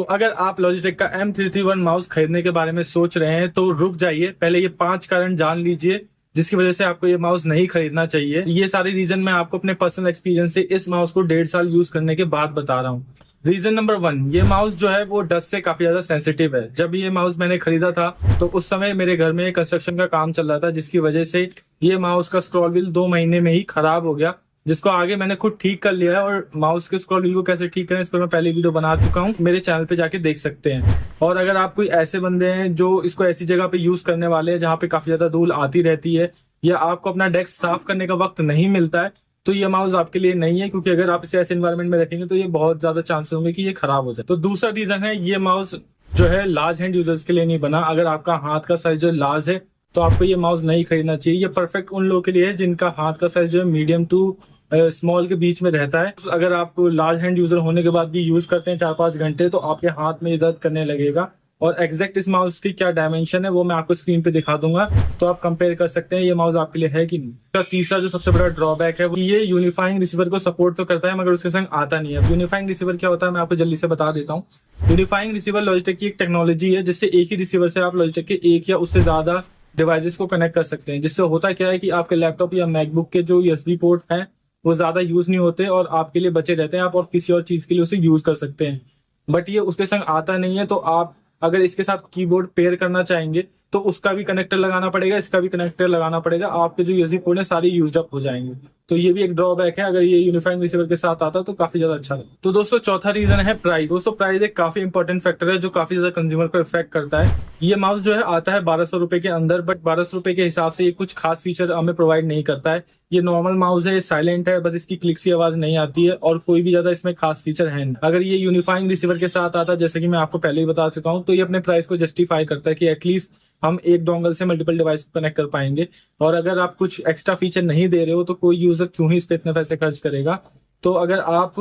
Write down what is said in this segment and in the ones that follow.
तो अगर आप लॉजिटेक का M331 माउस खरीदने के बारे में सोच रहे हैं तो रुक जाइए, पहले ये 5 कारण जान लीजिए जिसकी वजह से आपको ये माउस नहीं खरीदना चाहिए। ये सारे रीजन मैं आपको अपने पर्सनल एक्सपीरियंस से इस माउस को 1.5 साल यूज करने के बाद बता रहा हूँ। रीजन नंबर 1, ये माउस जो है वो डस्ट से काफी ज्यादा सेंसिटिव है। जब ये माउस मैंने खरीदा था तो उस समय मेरे घर में कंस्ट्रक्शन का काम चल रहा था, जिसकी वजह से ये माउस का स्क्रॉल व्हील 2 महीने में ही खराब हो गया, जिसको आगे मैंने खुद ठीक कर लिया है। और माउस के स्क्रॉल व्हील को कैसे ठीक करें इस पर मैं पहले वीडियो बना चुका हूँ, मेरे चैनल पे जाके देख सकते हैं। और अगर आप कोई ऐसे बंदे हैं जो इसको ऐसी जगह पे यूज करने वाले हैं जहाँ पे काफी ज्यादा धूल आती रहती है, या आपको अपना डेस्क साफ करने का वक्त नहीं मिलता है, तो ये माउस आपके लिए नहीं है, क्योंकि अगर आप इसे ऐसे एनवायरनमेंट में रखेंगे तो ये बहुत ज्यादा चांसेस होंगे कि ये खराब हो जाए। तो दूसरा रीजन है, ये माउस जो है लार्ज हैंड यूजर्स के लिए नहीं बना। अगर आपका हाथ का साइज जो लार्ज है तो आपको ये माउस नहीं खरीदना चाहिए। ये परफेक्ट उन लोगों के लिए है जिनका हाथ का साइज जो है मीडियम टू स्मॉल के बीच में रहता है। अगर आप लार्ज हैंड यूजर होने के बाद भी यूज करते हैं 4-5 घंटे तो आपके हाथ में दर्द करने लगेगा। और एग्जैक्ट इस माउस की क्या डायमेंशन है वो मैं आपको स्क्रीन पे दिखा दूंगा, तो आप कंपेयर कर सकते हैं ये माउस आपके लिए है कि नहीं। तो तीसरा जो सबसे बड़ा ड्रॉबैक है वो ये यूनिफाइंग रिसीवर को सपोर्ट तो करता है मगर उसके संग आता नहीं है। यूनिफाइंग रिसीवर क्या होता है मैं आपको जल्दी से बता देता हूँ। यूनिफाइंग रिसीवर लॉजिटेक की एक टेक्नोलॉजी है जिससे एक ही रिसीवर से आप लॉजिटेक के एक या उससे ज्यादा डिवाइसेस को कनेक्ट कर सकते हैं। जिससे होता क्या है कि आपके लैपटॉप या मैकबुक के जो USB पोर्ट हैं वो ज्यादा यूज नहीं होते और आपके लिए बचे रहते हैं, आप और किसी और चीज के लिए उसे यूज कर सकते हैं। बट ये उसके संग आता नहीं है, तो आप अगर इसके साथ कीबोर्ड पेयर करना चाहेंगे तो उसका भी कनेक्टर लगाना पड़ेगा, इसका भी कनेक्टर लगाना पड़ेगा, आपके जो USB पोर्ट है सारी यूज्ड अप हो जाएंगे। तो ये भी एक ड्रॉबैक है। अगर ये यूनिफाइंग रिसीवर के साथ आता तो काफी ज्यादा अच्छा है। तो दोस्तों चौथा रीजन है प्राइस। दोस्तों प्राइस एक काफी इंपॉर्टेंट फैक्टर है जो काफी ज्यादा कंज्यूमर को इफेक्ट करता है। ये माउस जो है आता है 1200 रुपए के अंदर, बट 1200 रुपए के हिसाब से ये कुछ खास फीचर हमें प्रोवाइड नहीं करता है। ये नॉर्मल माउस है, साइलेंट है, बस इसकी क्लिक सी आवाज नहीं आती है और कोई भी ज्यादा इसमें खास फीचर है नहीं। अगर ये यूनिफाइंग रिसीवर के साथ आता है जैसे कि मैं आपको पहले ही बता चुका हूँ, तो ये अपने प्राइस को जस्टिफाई करता है कि एटलीस्ट हम एक डोंगल से मल्टीपल डिवाइस को कनेक्ट कर पाएंगे। और अगर आप कुछ एक्स्ट्रा फीचर नहीं दे रहे हो तो कोई यूजर क्यों ही इस पे इतने पैसे खर्च करेगा। तो अगर आप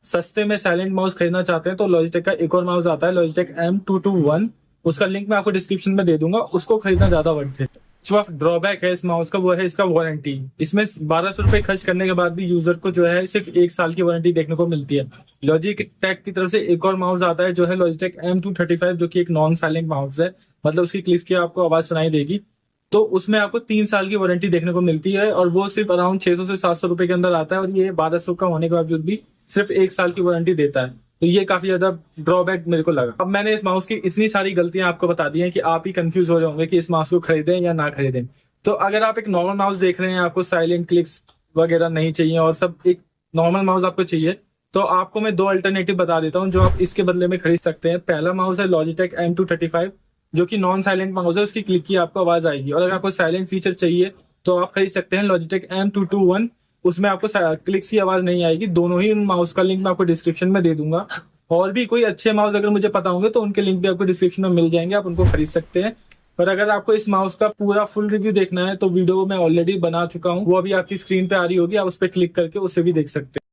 सस्ते में साइलेंट माउस खरीदना चाहते हैं तो लॉजिटेक का एक और माउस आता है लॉजिटेक M221, उसका लिंक मैं आपको डिस्क्रिप्शन में दे दूंगा, उसको खरीदना ज्यादा वर्थ है। जो ड्रॉबैक है इस माउस का वो है इसका वारंटी। इसमें 1200 रुपए खर्च करने के बाद भी यूजर को जो है सिर्फ 1 साल की वारंटी देखने को मिलती है। लॉजिटेक की तरफ से एक और माउस आता है जो है लॉजिटेक M235, जो कि एक नॉन साइलेंट माउस है, मतलब उसकी क्लिक की आपको आवाज सुनाई देगी। तो उसमें आपको 3 साल की वारंटी देखने को मिलती है और वो सिर्फ अराउंड 600 से 700 रुपए के अंदर आता है। और ये 1200 का होने के बावजूद भी सिर्फ 1 साल की वारंटी देता है। तो ये काफी ज्यादा ड्रॉबैक मेरे को लगा। अब मैंने इस माउस की इतनी सारी गलतियां आपको बता दी हैं कि आप ही कंफ्यूज हो रहे होंगे कि इस माउस को खरीदें या ना खरीदें। तो अगर आप एक नॉर्मल माउस देख रहे हैं, आपको साइलेंट क्लिक्स वगैरह नहीं चाहिए और सब एक नॉर्मल माउस आपको चाहिए, तो आपको मैं 2 अल्टरनेटिव बता देता हूँ जो आप इसके बदले में खरीद सकते हैं। पहला माउस है लॉजिटेक M235, जो कि नॉन साइलेंट माउस है, उसकी क्लिक की आपको आवाज आएगी। और अगर आपको साइलेंट फीचर चाहिए तो आप खरीद सकते हैं लॉजिटेक M221, उसमें आपको क्लिक की आवाज नहीं आएगी। दोनों ही माउस का लिंक मैं आपको डिस्क्रिप्शन में दे दूंगा। और भी कोई अच्छे माउस अगर मुझे पता होंगे तो उनके लिंक भी आपको डिस्क्रिप्शन में मिल जाएंगे, आप उनको खरीद सकते हैं। पर अगर आपको इस माउस का पूरा फुल रिव्यू देखना है तो वीडियो मैं ऑलरेडी बना चुका हूँ, वो अभी आपकी स्क्रीन पे आ रही होगी, आप उस पर क्लिक करके उसे भी देख सकते हैं।